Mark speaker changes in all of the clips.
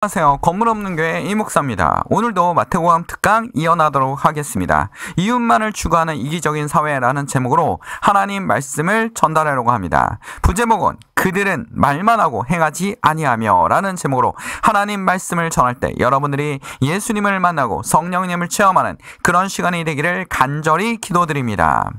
Speaker 1: 안녕하세요. 건물 없는 교회 이목사입니다. 오늘도 마태복음 특강 이어나도록 하겠습니다. 이웃만을 추구하는 이기적인 사회라는 제목으로 하나님 말씀을 전달하려고 합니다. 부제목은 그들은 말만 하고 행하지 아니하며 라는 제목으로 하나님 말씀을 전할 때 여러분들이 예수님을 만나고 성령님을 체험하는 그런 시간이 되기를 간절히 기도드립니다.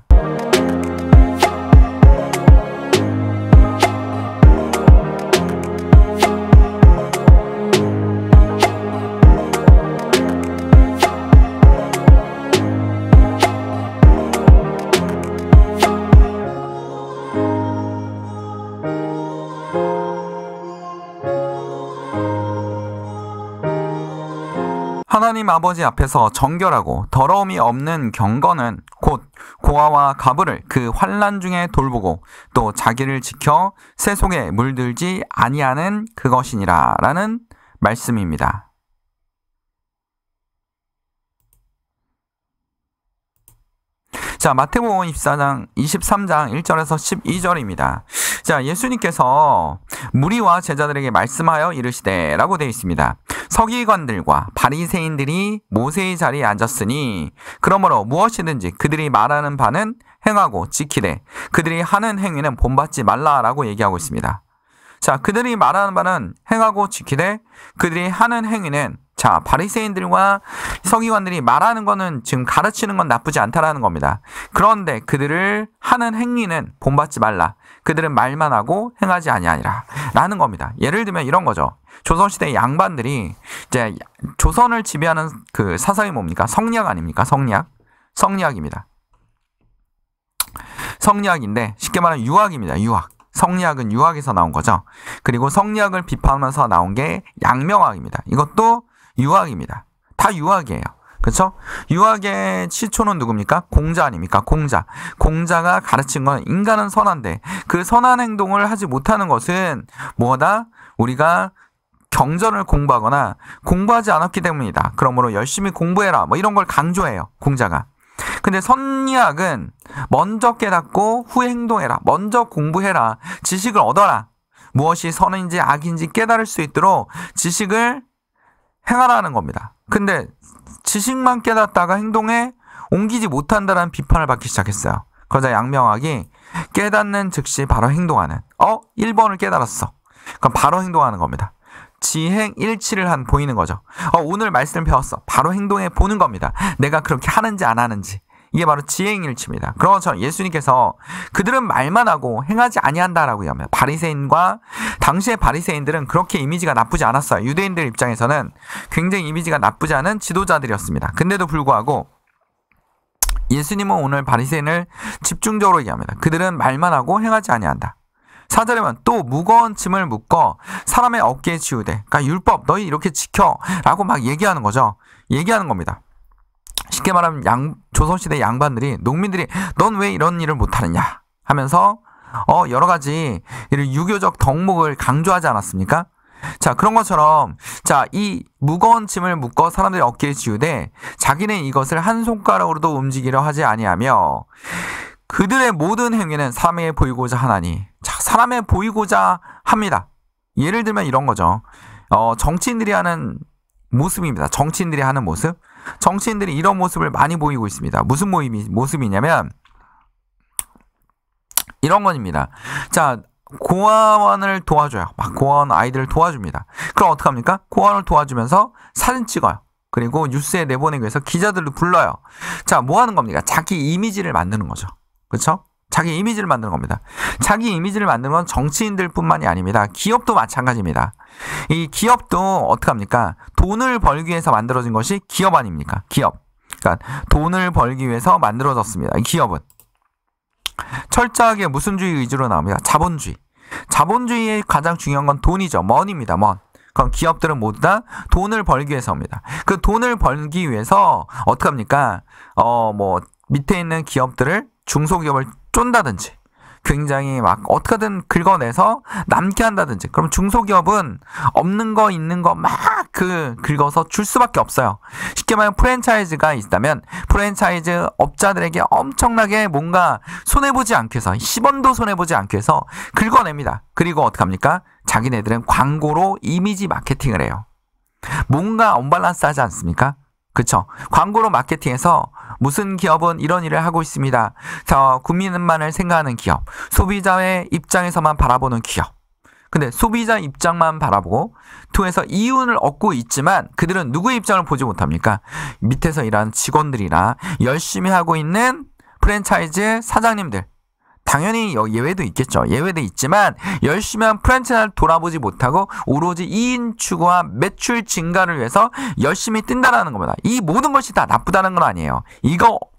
Speaker 1: 하나님 아버지 앞에서 정결하고 더러움이 없는 경건은 곧 고아와 가부를 그 환난 중에 돌보고 또 자기를 지켜 새 속에 물들지 아니하는 그것이니라 라는 말씀입니다. 자, 마태복음 23장 1절에서 12절입니다. 자, 예수님께서 무리와 제자들에게 말씀하여 이르시되 라고 되어 있습니다. 서기관들과 바리새인들이 모세의 자리에 앉았으니 그러므로 무엇이든지 그들이 말하는 바는 행하고 지키되 그들이 하는 행위는 본받지 말라라고 얘기하고 있습니다. 자, 그들이 말하는 바는 행하고 지키되 그들이 하는 행위는, 자, 바리새인들과 서기관들이 말하는 거는 지금 가르치는 건 나쁘지 않다라는 겁니다. 그런데 그들을 하는 행위는 본받지 말라. 그들은 말만 하고 행하지 아니하니라 라는 겁니다. 예를 들면 이런 거죠. 조선시대 양반들이 이제 조선을 지배하는 그 사상이 뭡니까? 성리학 아닙니까? 성리학입니다. 성리학인데 쉽게 말하면 유학입니다. 유학. 성리학은 유학에서 나온 거죠. 그리고 성리학을 비판하면서 나온 게 양명학입니다. 이것도 유학입니다. 다 유학이에요. 그렇죠? 유학의 시초는 누굽니까? 공자 아닙니까? 공자가 가르친 건 인간은 선한데 그 선한 행동을 하지 못하는 것은 뭐다? 우리가 경전을 공부하거나 공부하지 않았기 때문이다. 그러므로 열심히 공부해라. 뭐 이런 걸 강조해요. 공자가. 근데 선리학은 먼저 깨닫고 후에 행동해라. 먼저 공부해라. 지식을 얻어라. 무엇이 선인지 악인지 깨달을 수 있도록 지식을 행하라는 겁니다. 근데 지식만 깨닫다가 행동에 옮기지 못한다는 비판을 받기 시작했어요. 그러자 양명학이 깨닫는 즉시 바로 행동하는 1번을 깨달았어. 그럼 바로 행동하는 겁니다. 지행일치를 보이는 거죠. 오늘 말씀을 배웠어. 바로 행동해 보는 겁니다. 내가 그렇게 하는지 안 하는지. 이게 바로 지행일치입니다. 그런 것처럼 예수님께서 그들은 말만 하고 행하지 아니한다라고 얘기합니다. 당시의 바리새인들은 그렇게 이미지가 나쁘지 않았어요. 유대인들 입장에서는 굉장히 이미지가 나쁘지 않은 지도자들이었습니다. 근데도 불구하고 예수님은 오늘 바리새인을 집중적으로 얘기합니다. 그들은 말만 하고 행하지 아니한다. 4절에만 또 무거운 짐을 묶어 사람의 어깨에 지우되, 그러니까 율법 너희 이렇게 지켜 라고 막 얘기하는 거죠. 얘기하는 겁니다. 쉽게 말하면 조선시대 양반들이, 농민들이 넌 왜 이런 일을 못하느냐 하면서 여러 가지 유교적 덕목을 강조하지 않았습니까? 자, 그런 것처럼 이 무거운 짐을 묶어 사람들의 어깨에 지우되 자기는 이것을 한 손가락으로도 움직이려 하지 아니하며 그들의 모든 행위는 사람에게 보이고자 하나니. 자, 사람에 보이고자 합니다. 예를 들면 이런 거죠. 정치인들이 하는 모습입니다. 정치인들이 하는 모습. 정치인들이 이런 모습을 많이 보이고 있습니다. 무슨 모습이냐면 이런 건입니다. 자, 고아원을 도와줘요. 막 고아원 아이들을 도와줍니다. 그럼 어떡합니까? 고아원을 도와주면서 사진 찍어요. 그리고 뉴스에 내보내기 위해서 기자들도 불러요. 자, 뭐 하는 겁니까? 자기 이미지를 만드는 거죠. 그렇죠? 자기 이미지를 만드는 겁니다. 자기 이미지를 만드는 건 정치인들 뿐만이 아닙니다. 기업도 마찬가지입니다. 이 기업도 어떡합니까? 돈을 벌기 위해서 만들어진 것이 기업 아닙니까? 기업. 그러니까 돈을 벌기 위해서 만들어졌습니다. 이 기업은. 철저하게 무슨 주의 위주로 나옵니다. 자본주의. 자본주의의 가장 중요한 건 돈이죠. money입니다. 그럼 기업들은 모두 다 돈을 벌기 위해서입니다. 그 돈을 벌기 위해서 어떡합니까? 밑에 있는 기업들을, 중소기업을 쫀다든지 굉장히 막 어떻게든 긁어내서 남게 한다든지. 그럼 중소기업은 없는 거 있는 거 막 긁어서 줄 수밖에 없어요. 쉽게 말하면 프랜차이즈가 있다면 프랜차이즈 업자들에게 엄청나게 뭔가 손해보지 않게 해서 10원도 손해보지 않게 해서 긁어냅니다. 그리고 어떡합니까? 자기네들은 광고로 이미지 마케팅을 해요. 뭔가 언밸런스하지 않습니까? 그쵸? 광고로 마케팅해서 무슨 기업은 이런 일을 하고 있습니다. 국민만을 생각하는 기업, 소비자의 입장에서만 바라보는 기업. 근데 소비자 입장만 바라보고 통해서 이윤을 얻고 있지만 그들은 누구의 입장을 보지 못합니까? 밑에서 일하는 직원들이나 열심히 하고 있는 프랜차이즈 사장님들. 당연히 예외도 있겠죠. 예외도 있지만 열심히 한 프랜차이즈를 돌아보지 못하고 오로지 이인 추구와 매출 증가를 위해서 열심히 뛴다라는 겁니다. 이 모든 것이 다 나쁘다는 건 아니에요.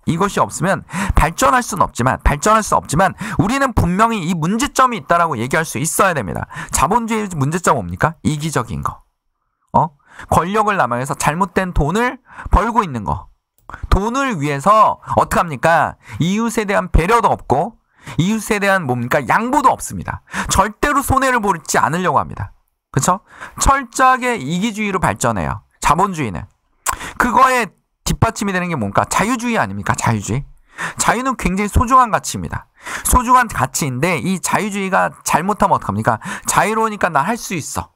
Speaker 1: 이것이 없으면 발전할 수는 없지만 우리는 분명히 이 문제점이 있다라고 얘기할 수 있어야 됩니다. 자본주의 문제점 뭡니까? 이기적인 거. 권력을 남용해서 잘못된 돈을 벌고 있는 거. 돈을 위해서 어떡합니까? 이웃에 대한 배려도 없고 이웃에 대한 뭡니까? 양보도 없습니다. 절대로 손해를 보지 않으려고 합니다. 그렇죠? 철저하게 이기주의로 발전해요. 자본주의는. 그거에 뒷받침이 되는 게 뭔가? 자유주의 아닙니까? 자유주의. 자유는 굉장히 소중한 가치입니다. 소중한 가치인데 이 자유주의가 잘못하면 어떡합니까? 자유로우니까 나 할 수 있어.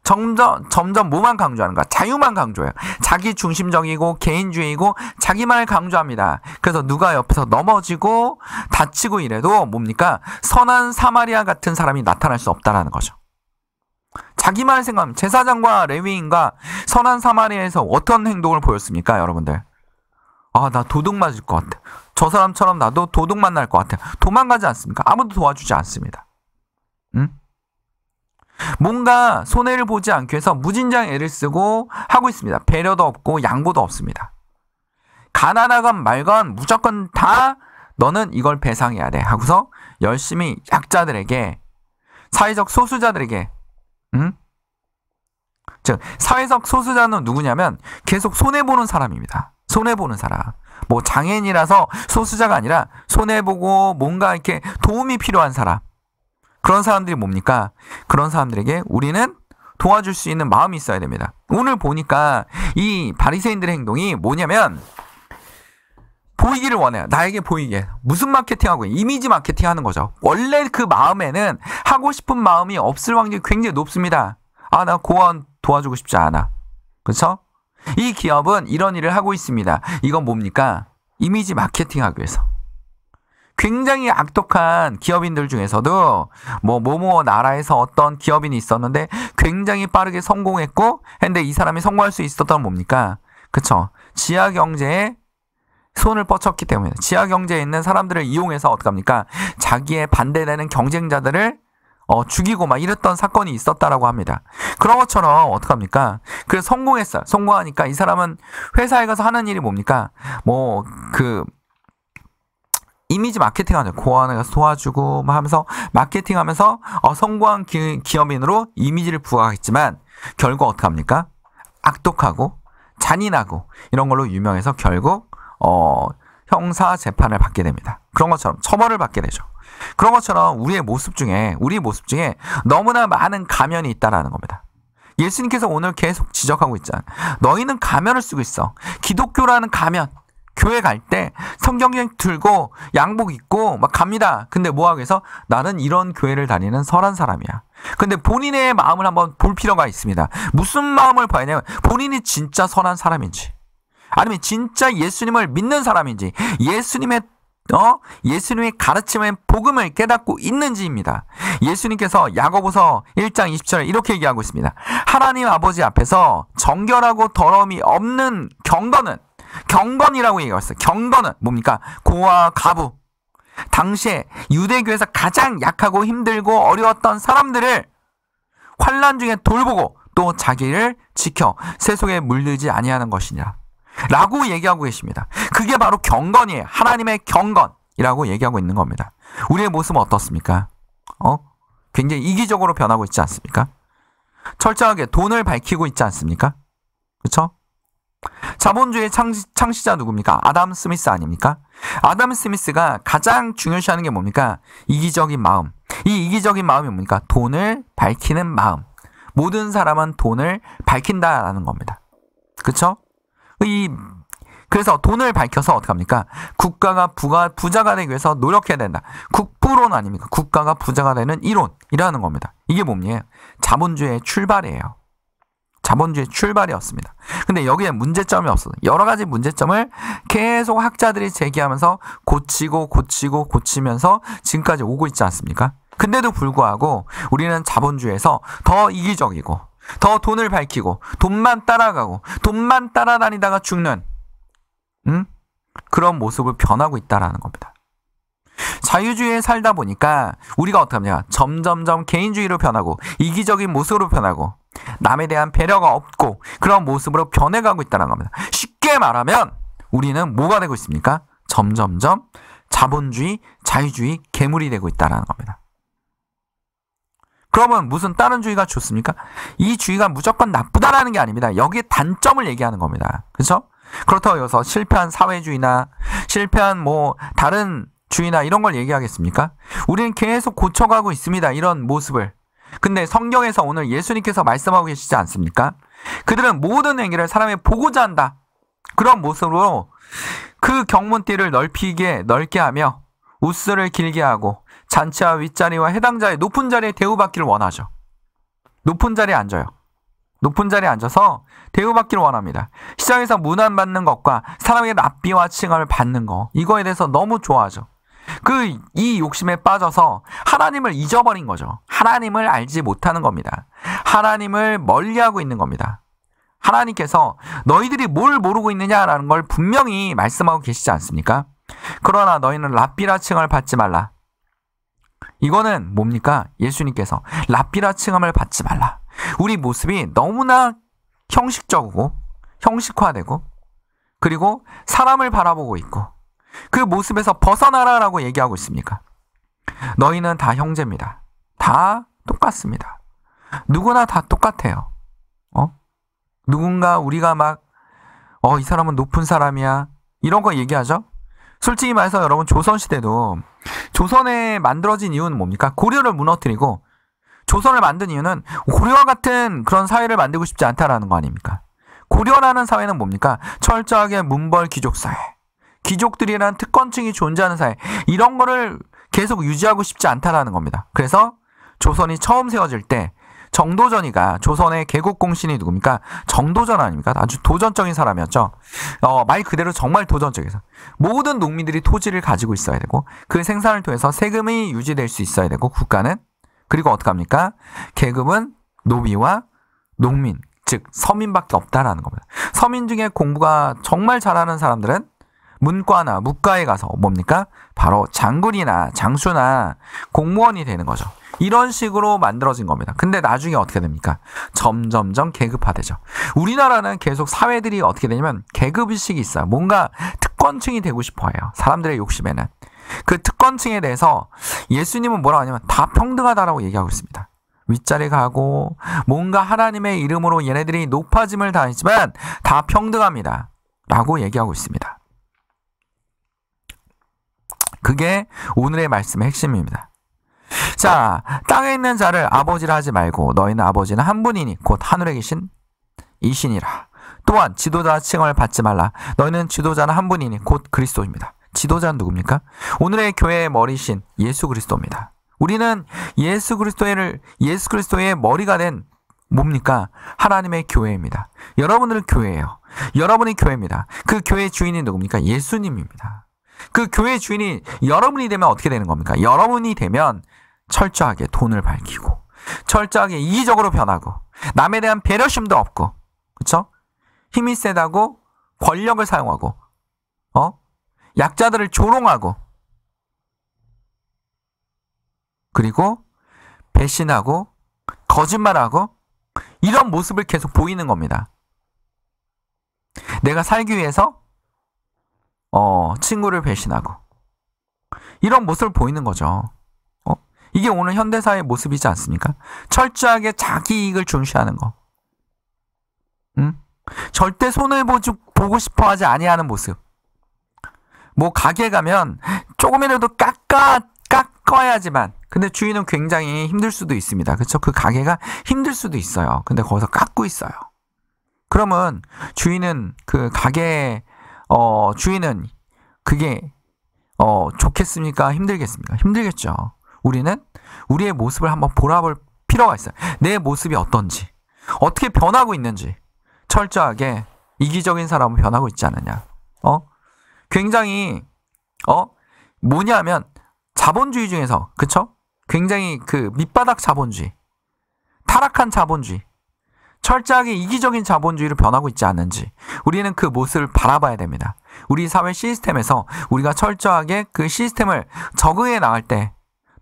Speaker 1: 점점 뭐만 강조하는 거야? 자유만 강조해요. 자기 중심적이고 개인주의고 자기만을 강조합니다. 그래서 누가 옆에서 넘어지고 다치고 이래도 뭡니까? 선한 사마리아 같은 사람이 나타날 수 없다라는 거죠. 자기만을 생각하면 제사장과 레위인과 선한 사마리아에서 어떤 행동을 보였습니까? 여러분들. 나 도둑 맞을 것 같아. 저 사람처럼 나도 도둑 만날 것 같아. 도망가지 않습니까? 아무도 도와주지 않습니다. 응? 뭔가 손해를 보지 않기 위해서 무진장 애를 쓰고 하고 있습니다. 배려도 없고 양보도 없습니다. 가난하건 말건 무조건 다 너는 이걸 배상해야 돼 하고서 열심히 약자들에게 사회적 소수자들에게 즉 사회적 소수자는 누구냐면 계속 손해보는 사람입니다. 손해보는 사람. 뭐 장애인이라서 소수자가 아니라 손해보고 뭔가 이렇게 도움이 필요한 사람. 그런 사람들이 뭡니까? 그런 사람들에게 우리는 도와줄 수 있는 마음이 있어야 됩니다. 오늘 보니까 이 바리새인들의 행동이 뭐냐면 보이기를 원해요. 나에게 보이게. 무슨 마케팅하고 이미지 마케팅하는 거죠. 원래 그 마음에는 하고 싶은 마음이 없을 확률이 굉장히 높습니다. 나 고아원 도와주고 싶지 않아. 그렇죠? 이 기업은 이런 일을 하고 있습니다. 이건 뭡니까? 이미지 마케팅하기 위해서. 굉장히 악독한 기업인들 중에서도 뭐뭐 나라에서 어떤 기업인이 있었는데 굉장히 빠르게 성공했고 근데 이 사람이 성공할 수 있었던 뭡니까? 그쵸? 지하 경제에 손을 뻗쳤기 때문에 지하 경제에 있는 사람들을 이용해서 어떡합니까? 자기의 반대되는 경쟁자들을 죽이고 막 이랬던 사건이 있었다라고 합니다. 그런 것처럼 어떡합니까? 그래서 성공했어요. 성공하니까 이 사람은 회사에 가서 하는 일이 뭡니까? 이미지 마케팅 하죠. 고아원에 가서 도와주고 하면서 마케팅하면서 성공한 기업인으로 이미지를 부각했지만 결국 어떡합니까? 악독하고 잔인하고 이런 걸로 유명해서 결국 형사 재판을 받게 됩니다. 그런 것처럼 처벌을 받게 되죠. 그런 것처럼 우리 모습 중에 너무나 많은 가면이 있다라는 겁니다. 예수님께서 오늘 계속 지적하고 있잖아요. 너희는 가면을 쓰고 있어. 기독교라는 가면. 교회 갈 때 성경책 들고 양복 입고 막 갑니다. 근데 뭐 하기 위해서? 나는 이런 교회를 다니는 선한 사람이야. 근데 본인의 마음을 한번 볼 필요가 있습니다. 무슨 마음을 봐야 되냐면 본인이 진짜 선한 사람인지 아니면 진짜 예수님을 믿는 사람인지 예수님의 가르침의 복음을 깨닫고 있는지입니다. 예수님께서 야고보서 1장 20절에 이렇게 얘기하고 있습니다. 하나님 아버지 앞에서 정결하고 더러움이 없는 경건이라고 얘기했어요. 경건은 뭡니까? 고아 가부. 당시에 유대교에서 가장 약하고 힘들고 어려웠던 사람들을 환난 중에 돌보고 또 자기를 지켜 세속에 물들지 아니하는 것이냐 라고 얘기하고 계십니다. 그게 바로 경건이에요. 하나님의 경건이라고 얘기하고 있는 겁니다. 우리의 모습은 어떻습니까? 굉장히 이기적으로 변하고 있지 않습니까? 철저하게 돈을 밝히고 있지 않습니까? 그렇죠? 자본주의의 창시자 누굽니까? 아담 스미스 아닙니까? 아담 스미스가 가장 중요시하는 게 뭡니까? 이기적인 마음. 이 이기적인 마음이 뭡니까? 돈을 밝히는 마음. 모든 사람은 돈을 밝힌다라는 겁니다. 그렇죠? 그래서 돈을 밝혀서 어떡합니까? 국가가 부자가 되기 위해서 노력해야 된다. 국부론 아닙니까? 국가가 부자가 되는 이론이라는 겁니다. 이게 뭡니까? 자본주의의 출발이에요. 자본주의 출발이었습니다. 근데 여기에 문제점이 없어요. 여러 가지 문제점을 계속 학자들이 제기하면서 고치면서 지금까지 오고 있지 않습니까? 근데도 불구하고 우리는 자본주의에서 더 이기적이고 더 돈을 밝히고 돈만 따라가고 돈만 따라다니다가 죽는 그런 모습을 변하고 있다라는 겁니다. 자유주의에 살다 보니까 우리가 어떻게 합니까? 점점점 개인주의로 변하고 이기적인 모습으로 변하고 남에 대한 배려가 없고 그런 모습으로 변해가고 있다는 겁니다. 쉽게 말하면 우리는 뭐가 되고 있습니까? 점점점 자본주의, 자유주의, 괴물이 되고 있다는 겁니다. 그러면 무슨 다른 주의가 좋습니까? 이 주의가 무조건 나쁘다라는 게 아닙니다. 여기에 단점을 얘기하는 겁니다. 그렇죠? 그렇다고 해서 실패한 사회주의나 실패한 다른 주의나 이런 걸 얘기하겠습니까? 우리는 계속 고쳐가고 있습니다. 이런 모습을. 근데 성경에서 오늘 예수님께서 말씀하고 계시지 않습니까? 그들은 모든 행위를 사람이 보고자 한다. 그런 모습으로 그 경문띠를 넓게 하며 웃술을 길게 하고 잔치와 윗자리와 해당 자의 높은 자리에 대우받기를 원하죠. 높은 자리에 앉아요. 높은 자리에 앉아서 대우받기를 원합니다. 시장에서 문안받는 것과 사람에게 납비와 칭함을 받는 거, 이거에 대해서 너무 좋아하죠. 이 욕심에 빠져서 하나님을 잊어버린 거죠. 하나님을 알지 못하는 겁니다. 하나님을 멀리하고 있는 겁니다. 하나님께서 너희들이 뭘 모르고 있느냐라는 걸 분명히 말씀하고 계시지 않습니까? 그러나 너희는 랍비라 칭함을 받지 말라. 이거는 뭡니까? 예수님께서 랍비라 칭함을 받지 말라. 우리 모습이 너무나 형식적이고 형식화되고 그리고 사람을 바라보고 있고 그 모습에서 벗어나라라고 얘기하고 있습니까? 너희는 다 형제입니다. 다 똑같습니다. 누구나 다 똑같아요. 누군가 우리가 이 사람은 높은 사람이야 이런 거 얘기하죠? 솔직히 말해서 여러분 조선시대도 조선에 만들어진 이유는 뭡니까? 고려를 무너뜨리고 조선을 만든 이유는 고려와 같은 그런 사회를 만들고 싶지 않다라는 거 아닙니까? 고려라는 사회는 뭡니까? 철저하게 문벌 귀족 사회, 귀족들이란 특권층이 존재하는 사회, 이런 거를 계속 유지하고 싶지 않다라는 겁니다. 그래서 조선이 처음 세워질 때 정도전이가 조선의 개국공신이 누굽니까? 정도전 아닙니까? 아주 도전적인 사람이었죠. 말 그대로 정말 도전적이어서 모든 농민들이 토지를 가지고 있어야 되고 그 생산을 통해서 세금이 유지될 수 있어야 되고 국가는 그리고 어떡합니까? 계급은 노비와 농민, 즉 서민밖에 없다라는 겁니다. 서민 중에 공부가 정말 잘하는 사람들은 문과나 무과에 가서 뭡니까? 바로 장군이나 장수나 공무원이 되는 거죠. 이런 식으로 만들어진 겁니다. 근데 나중에 어떻게 됩니까? 점점점 계급화되죠. 우리나라는 계속 사회들이 어떻게 되냐면 계급의식이 있어요. 뭔가 특권층이 되고 싶어 해요. 사람들의 욕심에는. 그 특권층에 대해서 예수님은 뭐라고 하냐면 다 평등하다라고 얘기하고 있습니다. 윗자리 가고 뭔가 하나님의 이름으로 얘네들이 높아짐을 당했지만 다 평등합니다. 라고 얘기하고 있습니다. 그게 오늘의 말씀의 핵심입니다. 자, 땅에 있는 자를 아버지라 하지 말고 너희는 아버지는 한 분이니 곧 하늘에 계신 이신이라. 또한 지도자 칭함을 받지 말라. 너희는 지도자는 한 분이니 곧 그리스도입니다. 지도자는 누굽니까? 오늘의 교회의 머리신 예수 그리스도입니다. 우리는 예수 그리스도의 머리가 된 뭡니까? 하나님의 교회입니다. 여러분들은 교회예요. 여러분이 교회입니다. 그 교회의 주인이 누굽니까? 예수님입니다. 그 교회의 주인이 여러분이 되면 어떻게 되는 겁니까? 여러분이 되면 철저하게 돈을 밝히고 철저하게 이기적으로 변하고 남에 대한 배려심도 없고 그렇죠? 힘이 세다고 권력을 사용하고 약자들을 조롱하고 그리고 배신하고 거짓말하고 이런 모습을 계속 보이는 겁니다. 내가 살기 위해서 친구를 배신하고 이런 모습을 보이는 거죠. 이게 오늘 현대사회의 모습이지 않습니까? 철저하게 자기 이익을 중시하는 거. 절대 손을 보고 싶어 하지 아니하는 모습. 뭐 가게 가면 조금이라도 깎아야지만 근데 주인은 굉장히 힘들 수도 있습니다. 그렇죠? 그 가게가 힘들 수도 있어요. 근데 거기서 깎고 있어요. 그러면 주인은 그 가게 주인은 그게 좋겠습니까? 힘들겠습니까? 힘들겠죠. 우리는 우리의 모습을 한번 돌아볼 필요가 있어요. 내 모습이 어떤지. 어떻게 변하고 있는지 철저하게 이기적인 사람은 변하고 있지 않느냐. 굉장히 뭐냐면 자본주의 중에서 그쵸? 굉장히 그 밑바닥 자본주의, 타락한 자본주의, 철저하게 이기적인 자본주의로 변하고 있지 않는지 우리는 그 모습을 바라봐야 됩니다. 우리 사회 시스템에서 우리가 철저하게 그 시스템을 적응해 나갈 때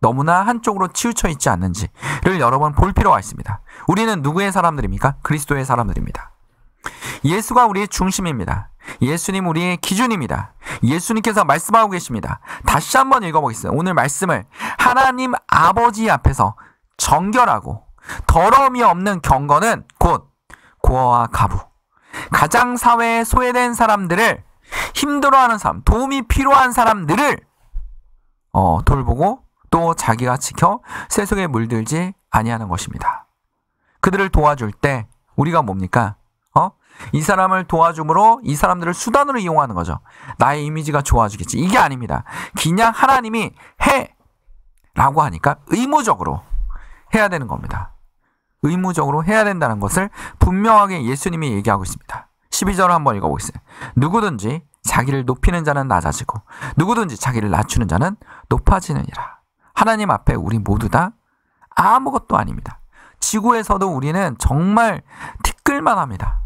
Speaker 1: 너무나 한쪽으로 치우쳐 있지 않는지를 여러 번 볼 필요가 있습니다. 우리는 누구의 사람들입니까? 그리스도의 사람들입니다. 예수가 우리의 중심입니다. 예수님 우리의 기준입니다. 예수님께서 말씀하고 계십니다. 다시 한번 읽어보겠습니다. 오늘 말씀을 하나님 아버지 앞에서 정결하고 더러움이 없는 경건은 곧 고아와 가부, 가장 사회에 소외된 사람들을, 힘들어하는 사람, 도움이 필요한 사람들을 돌보고 또 자기가 지켜 세속에 물들지 아니하는 것입니다. 그들을 도와줄 때 우리가 뭡니까? 이 사람을 도와줌으로 이 사람들을 수단으로 이용하는 거죠. 나의 이미지가 좋아지겠지. 이게 아닙니다. 그냥 하나님이 해! 라고 하니까 의무적으로 해야 되는 겁니다. 의무적으로 해야 된다는 것을 분명하게 예수님이 얘기하고 있습니다. 12절을 한번 읽어보겠습니다. 누구든지 자기를 높이는 자는 낮아지고 누구든지 자기를 낮추는 자는 높아지느니라. 하나님 앞에 우리 모두 다 아무것도 아닙니다. 지구에서도 우리는 정말 티끌만 합니다.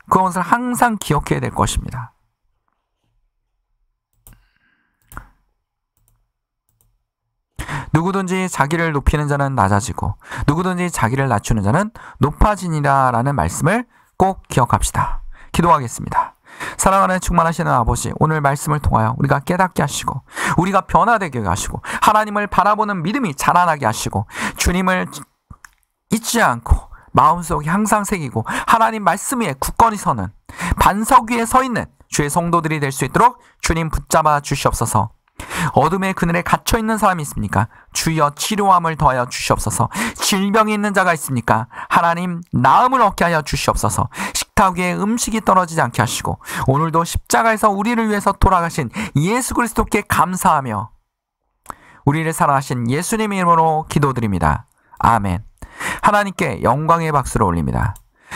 Speaker 1: 그것을 항상 기억해야 될 것입니다. 누구든지 자기를 높이는 자는 낮아지고 누구든지 자기를 낮추는 자는 높아지니라 라는 말씀을 꼭 기억합시다. 기도하겠습니다. 사랑하는 충만하시는 아버지, 오늘 말씀을 통하여 우리가 깨닫게 하시고 우리가 변화되게 하시고 하나님을 바라보는 믿음이 자라나게 하시고 주님을 잊지 않고 마음속에 항상 새기고 하나님 말씀 위에 굳건히 서는 반석 위에 서 있는 주의 성도들이 될 수 있도록 주님 붙잡아 주시옵소서. 어둠의 그늘에 갇혀 있는 사람이 있습니까? 주여 치료함을 더하여 주시옵소서. 질병이 있는 자가 있습니까? 하나님 나음을 얻게 하여 주시옵소서. 식탁 위에 음식이 떨어지지 않게 하시고 오늘도 십자가에서 우리를 위해서 돌아가신 예수 그리스도께 감사하며 우리를 사랑하신 예수님의 이름으로 기도드립니다. 아멘. 하나님께 영광의 박수를 올립니다.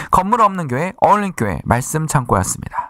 Speaker 1: 건물 없는 교회, 어울린 교회 말씀 창고였습니다.